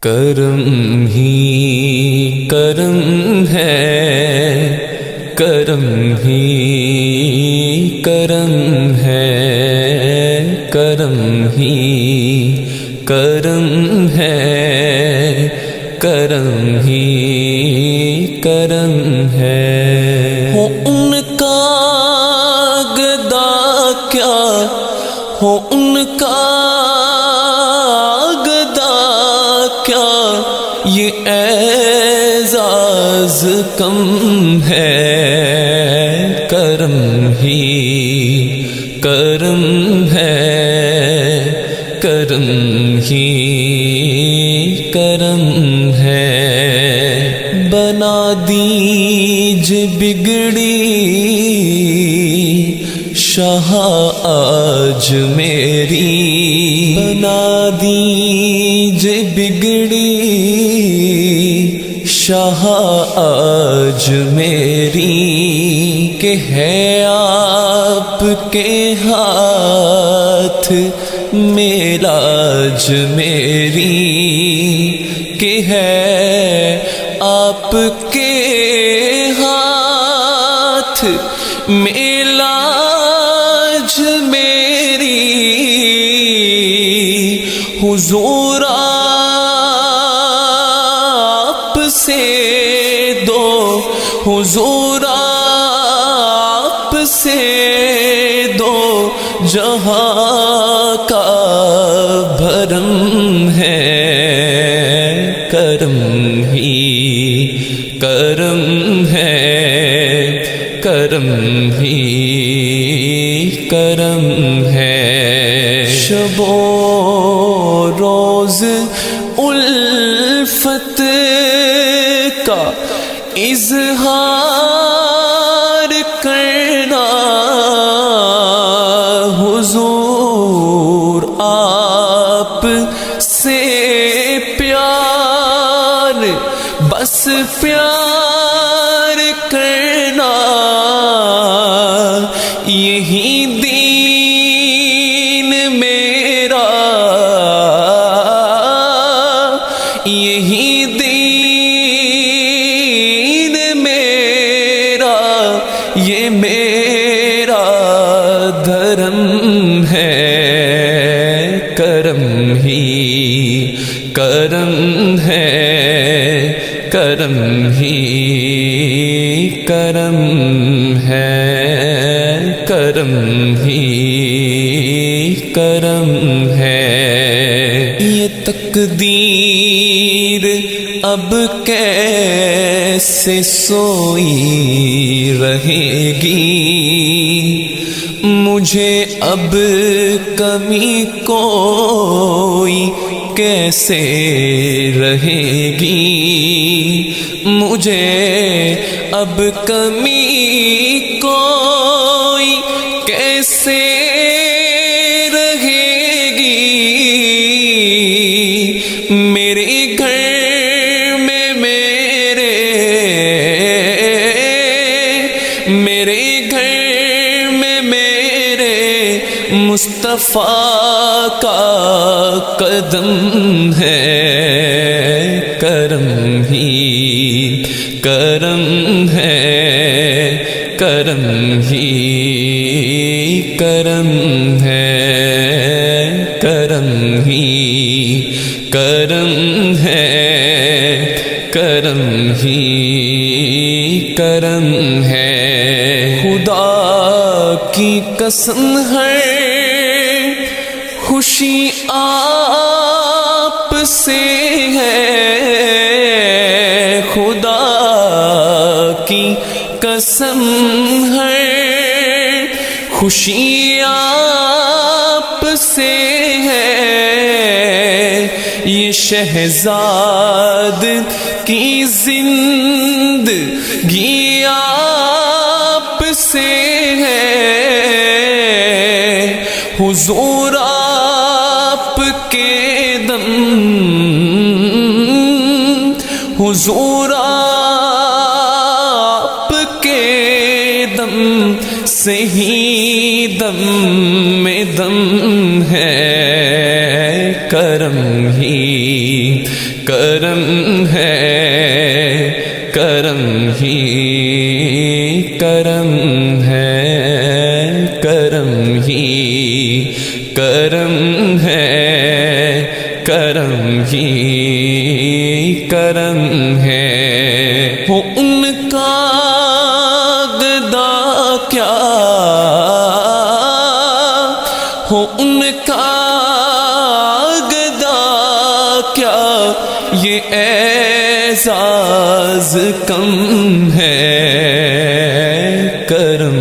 کرم ہی کرم ہے، کرم ہی کرم ہے، کرم ہی کرم ہے، کرم ہی کرم ہے۔ ہو ان کا گدا کیا، ہو ان کا گدا کیا، یہ اعزاز کم ہے، کرم ہی کرم ہے، کرم ہی کرم ہے۔ بنا دیج بگڑی شاہ آج میری، بنا دیج بگڑی شاہ آج میری، کہ ہے آپ کے ہاتھ میں لاج میری، کہ ہے آپ کے ہاتھ میں لاج میری۔ حضور آپ سے دو، حضور آپ سے دو جہاں کا بھرم ہے، کرم ہی کرم ہے، کرم ہی کرم ہے۔ شب و روز الفت کا اظہار کرنا، حضور آپ سے پیار، بس پیار کرنا، یہی دین میرا، یہی دین میرا، یہ میرا دھرم ہے، کرم ہی کرم ہے، کرم ہی کرم ہے، کرم ہی کرم ہے۔ یہ تقدیر اب کیسے سوئی رہے گی، مجھے اب کمی کوئی کیسے رہے گی، مجھے اب کمی کوئی کیسے رہے گی۔ میرے گھر میں میرے گھر میں میرے مصطفیٰ کا قدم ہے، کرم ہی کرم ہے، کرم ہی کرم ہے، کرم ہی کرم ہے، کرم ہی کرم ہے۔ خدا کی قسم ہے خوشی آپ سے ہے، خدا کی قسم ہے خوشی آپ سے ہے، یہ شہزاد کی زندگی آپ سے ہے، حضور آپ کے دم، حضور آپ کے دم سے ہی دم میں دم ہے، کرم ہی کرم ہے، کرم ہی کرم ہے، کرم ہی کرم ہے، کرم ہی کرم ہے۔ ہو ان کا گدا کیا، ہو ان کا گدا کیا، یہ اعزاز کم ہے، کرم